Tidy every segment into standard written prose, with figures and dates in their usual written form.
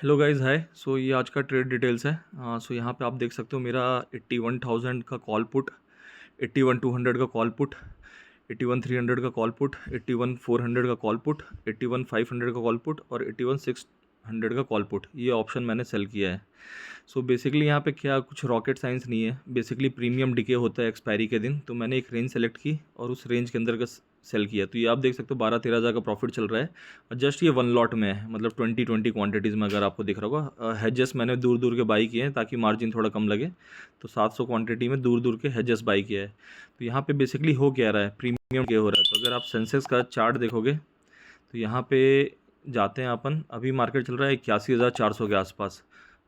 Hello guys, हाय। सो ये आज का ट्रेड डिटेल्स है। सो यहाँ पे आप देख सकते हो मेरा 81,000 का कॉल पुट, 81,200 का कॉल पुट, 81,300 का कॉल पुट, 81,400 का कॉल पुट, 81,500 का कॉल पुट और 81,600 का कॉल पुट, ये ऑप्शन मैंने सेल किया है। सो बेसिकली यहाँ पे क्या कुछ रॉकेट साइंस नहीं है। बेसिकली प्रीमियम डिके होता है एक्सपायरी के दिन, तो मैंने एक रेंज सेलेक्ट की और उस रेंज के अंदर का सेल किया। तो ये आप देख सकते हो 12-13 हज़ार का प्रॉफिट चल रहा है और जस्ट ये वन लॉट में है, मतलब 20-20 क्वांटिटीज़ में अगर आपको दिख रहा होगा। हेजेस मैंने दूर दूर के बाई किए हैं ताकि मार्जिन थोड़ा कम लगे, तो 700 क्वांटिटी में दूर दूर के हेजेस बाई किया है। तो यहाँ पे बेसिकली हो क्या रहा है, प्रीमियम क्या हो रहा है। तो अगर आप सेंसेक्स का चार्ट देखोगे तो यहाँ पे जाते हैं अपन। अभी मार्केट चल रहा है 81,400 के आसपास।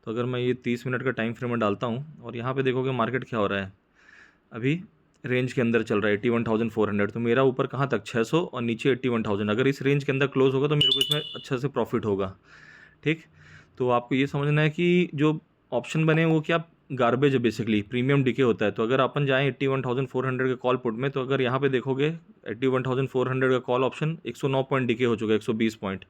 तो अगर मैं ये 30 मिनट का टाइम फ्रेम में डालता हूँ और यहाँ पे देखोगे मार्केट क्या हो रहा है, अभी रेंज के अंदर चल रहा है 81,400। तो मेरा ऊपर कहाँ तक 600 और नीचे 81,000। अगर इस रेंज के अंदर क्लोज होगा तो मेरे को इसमें अच्छा से प्रॉफिट होगा। ठीक, तो आपको ये समझना है कि जो ऑप्शन बने वो क्या गार्बेज है, बेसिकली प्रीमियम डिके होता है। तो अगर अपन जाएं 81,400 के कॉल पुट में, तो अगर यहाँ पे देखोगे 81,400 का कॉल ऑप्शन 109 पॉइंट डिके हो चुका है, 120 पॉइंट,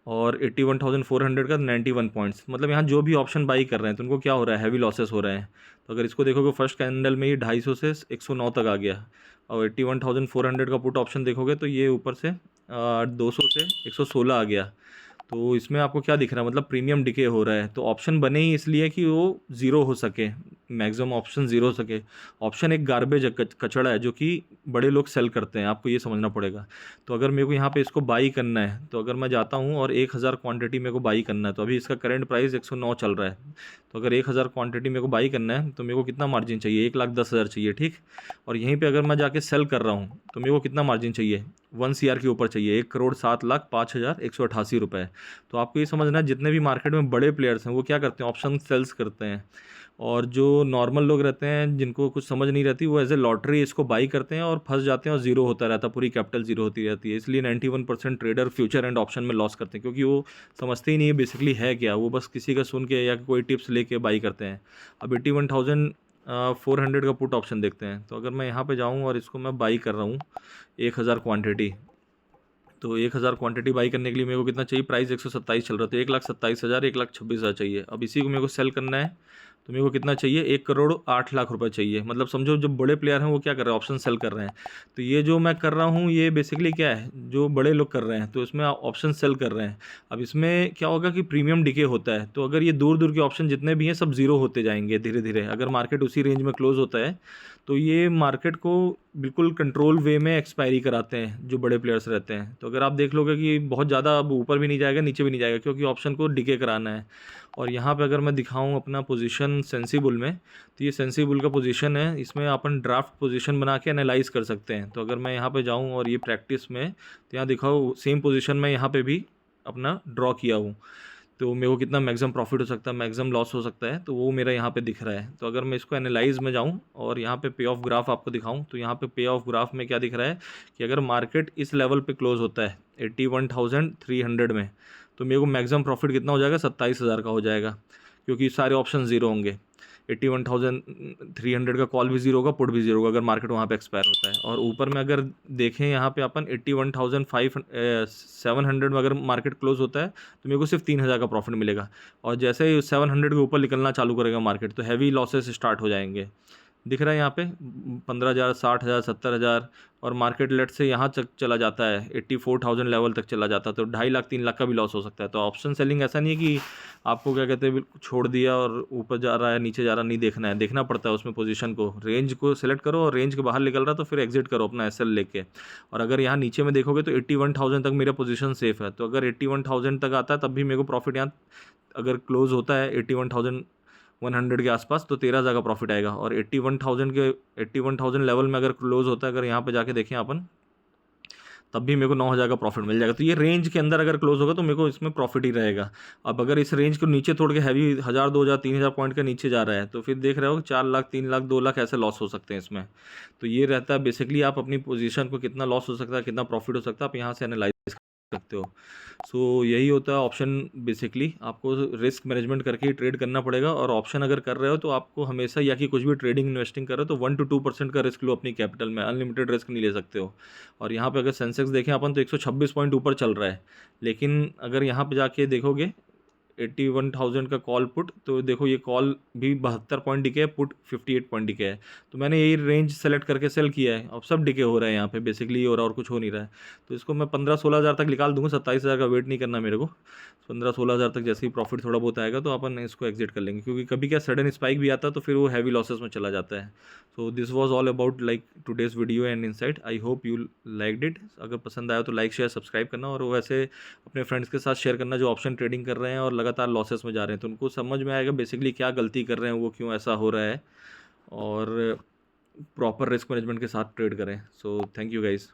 और 81,400 का 91 पॉइंट्स। मतलब यहाँ जो भी ऑप्शन बाई कर रहे हैं तो उनको क्या हो रहा है, हैवी लॉसेस हो रहे हैं। तो अगर इसको देखोगे फर्स्ट कैंडल में ही 250 से 109 तक आ गया, और 81,400 का पुट ऑप्शन देखोगे तो ये ऊपर से 200 से 116 आ गया। तो इसमें आपको क्या दिख रहा है, मतलब प्रीमियम डिके हो रहा है। तो ऑप्शन बने ही इसलिए कि वो ज़ीरो हो सके, मैक्सिमम ऑप्शन ज़ीरो हो सके। ऑप्शन एक गार्बेज है, कचड़ा है, जो कि बड़े लोग सेल करते हैं, आपको ये समझना पड़ेगा। तो अगर मेरे को यहाँ पे इसको बाई करना है, तो अगर मैं जाता हूँ और 1,000 क्वांटिटी मेरे को बाई करना है, तो अभी इसका करंट प्राइस 109 चल रहा है। तो अगर 1,000 क्वांटिटी मेरे को बाई करना है तो मेरे को कितना मार्जिन चाहिए, 1,10,000 चाहिए। ठीक, और यहीं पे अगर मैं जाके सेल कर रहा हूँ तो मेरे को कितना मार्जिन चाहिए, 1 CR के ऊपर चाहिए, 1,07,05,188 रुपये। तो आपको ये समझना है जितने भी मार्केट में बड़े प्लेयर्स हैं वो क्या करते हैं, ऑप्शन सेल्स करते हैं। और जो नॉर्मल लोग रहते हैं जिनको कुछ समझ नहीं रहती, वो एज ए लॉटरी इसको बाई करते हैं और फंस जाते हैं और जीरो होता रहता है, पूरी कैपिटल जीरो होती रहती है। इसलिए 91% ट्रेडर फ्यूचर एंड ऑप्शन में लॉस करते हैं, क्योंकि वो समझते ही नहीं है बेसिकली है क्या। वो बस किसी का सुन के या कोई टिप्स लेके बाई करते हैं। अब 81,400 का पुट ऑप्शन देखते हैं। तो अगर मैं यहाँ पे जाऊँ और इसको मैं बाई कर रहा हूँ 1,000 क्वान्टिटी, तो 1,000 क्वांटिटी बाई करने के लिए मेरे को कितना चाहिए, प्राइस 127 चल रहा है, तो 1,27,000, 1,26,000 चाहिए। अब इसी को मेरे को सेल करना है तो मेरे को कितना चाहिए, 1,08,00,000 रुपये चाहिए। मतलब समझो जो बड़े प्लेयर हैं वो क्या कर रहे हैं, ऑप्शन सेल कर रहे हैं। तो ये जो मैं कर रहा हूँ ये बेसिकली क्या है, जो बड़े लोग कर रहे हैं तो इसमें ऑप्शन सेल कर रहे हैं। अब इसमें क्या होगा कि प्रीमियम डिके होता है, तो अगर ये दूर दूर के ऑप्शन जितने भी हैं सब जीरो होते जाएंगे धीरे धीरे। अगर मार्केट उसी रेंज में क्लोज होता है तो ये मार्केट को बिल्कुल कंट्रोल वे में एक्सपायरी कराते हैं जो बड़े प्लेयर्स रहते हैं। तो अगर आप देख लोगे कि बहुत ज़्यादा अब ऊपर भी नहीं जाएगा नीचे भी नहीं जाएगा, क्योंकि ऑप्शन को डिके कराना है। और यहाँ पे अगर मैं दिखाऊँ अपना पोजीशन सेंसिबल में, तो ये सेंसिबल का पोजीशन है, इसमें अपन ड्राफ्ट पोजीशन बना के एनालाइज कर सकते हैं। तो अगर मैं यहाँ पे जाऊँ और ये प्रैक्टिस में, तो यहाँ दिखाओ सेम पोजीशन में यहाँ पे भी अपना ड्रॉ किया हूँ, तो मेरे को कितना मैक्सिमम प्रॉफिट हो सकता है, मैक्सिमम लॉस हो सकता है, तो वो मेरा यहाँ पे दिख रहा है। तो अगर मैं इसको एनालाइज में जाऊँ और यहाँ पे पे ऑफ ग्राफ आपको दिखाऊँ, तो यहाँ पे पे ऑफ ग्राफ में क्या दिख रहा है कि अगर मार्केट इस लेवल पे क्लोज होता है 81,300 में, तो मेरे को मैक्सिमम प्रॉफिट कितना हो जाएगा, 27,000 का हो जाएगा, क्योंकि सारे ऑप्शन ज़ीरो होंगे। 81,300 का कॉल भी जीरो होगा, पुट भी जीरो होगा अगर मार्केट वहाँ पे एक्सपायर होता है। और ऊपर में अगर देखें यहाँ पे अपन 81,700 में अगर मार्केट क्लोज होता है तो मेरे को सिर्फ 3,000 का प्रॉफिट मिलेगा। और जैसे ही 700 के ऊपर निकलना चालू करेगा मार्केट, तो हैवी लॉसेस स्टार्ट हो जाएंगे। दिख रहा है यहाँ पे 15,000, 60,000, 70,000, और मार्केट लेट से यहाँ तक चला जाता है 84,000 लेवल तक चला जाता है, तो 2.5 लाख 3 लाख का भी लॉस हो सकता है। तो ऑप्शन सेलिंग ऐसा नहीं है कि आपको क्या कहते हैं बिल्कुल छोड़ दिया और ऊपर जा रहा है नीचे जा रहा, नहीं देखना है, देखना पड़ता है उसमें पोजीशन को। रेंज को सेलेक्ट करो और रेंज के बाहर निकल रहा तो फिर एग्जिट करो अपना एसएल लेके। और अगर यहाँ नीचे में देखोगे तो 81,000 तक मेरा पोजीशन सेफ है। तो अगर 81,000 तक आता है तब भी मेरे को प्रॉफिट यहाँ अगर क्लोज होता है 81,100 के आसपास, तो 13,000 का प्रॉफिट आएगा। और 81,000 लेवल में अगर क्लोज होता है, अगर यहाँ पे जाके देखें अपन, तब भी मेरे को 9,000 का प्रॉफिट मिल जाएगा। तो ये रेंज के अंदर अगर क्लोज होगा तो मेरे को इसमें प्रॉफिट ही रहेगा। अब अगर इस रेंज को नीचे तोड़ के हैवी 1,000, 2,000, 3,000 पॉइंट के नीचे जा रहा है, तो फिर देख रहे हो 4 लाख, 3 लाख, 2 लाख ऐसे लॉस हो सकते हैं इसमें। तो ये रहता है बेसिकली आप अपनी पोजीशन को कितना लॉस हो सकता है, कितना प्रॉफिट हो सकता है, आप यहाँ से एनालाइज सकते हो। सो यही होता है ऑप्शन। बेसिकली आपको रिस्क मैनेजमेंट करके ही ट्रेड करना पड़ेगा। और ऑप्शन अगर कर रहे हो तो आपको हमेशा, या कि कुछ भी ट्रेडिंग इन्वेस्टिंग कर रहे हो, तो 1 to 2% का रिस्क लो अपनी कैपिटल में, अनलिमिटेड रिस्क नहीं ले सकते हो। और यहाँ पे अगर सेंसेक्स देखें अपन तो 126 पॉइंट ऊपर चल रहा है, लेकिन अगर यहाँ पे जाके देखोगे 81,000 का कॉल पुट, तो देखो ये कॉल भी 72 पॉइंट डिके है, पुट 58 पॉइंट डिके है। तो मैंने यही रेंज सेलेक्ट करके सेल किया है। अब सब डिके हो रहा है यहाँ पे, बेसिकली ये हो रहा है और कुछ हो नहीं रहा है। तो इसको मैं 15-16 हज़ार तक निकाल दूंगा, 27 हज़ार का वेट नहीं करना मेरे को। 15-16 हज़ार तक जैसे ही प्रॉफिट थोड़ा बहुत आएगा तो अपन इसको एग्जिट कर लेंगे, क्योंकि कभी क्या सडन स्पाइक भी आता है तो फिर वो हैवी लॉसेस में चला जाता है। So this was all about like today's video and insight. I hope you liked it. अगर पसंद आया तो लाइक शेयर सब्सक्राइब करना, और वैसे अपने फ्रेंड्स के साथ शेयर करना जो ऑप्शन ट्रेडिंग कर रहे हैं और लगातार लॉसेस में जा रहे हैं, तो उनको समझ में आएगा बेसिकली क्या गलती कर रहे हैं वो, क्यों ऐसा हो रहा है, और प्रॉपर रिस्क मैनेजमेंट के साथ ट्रेड करें। So thank you guys.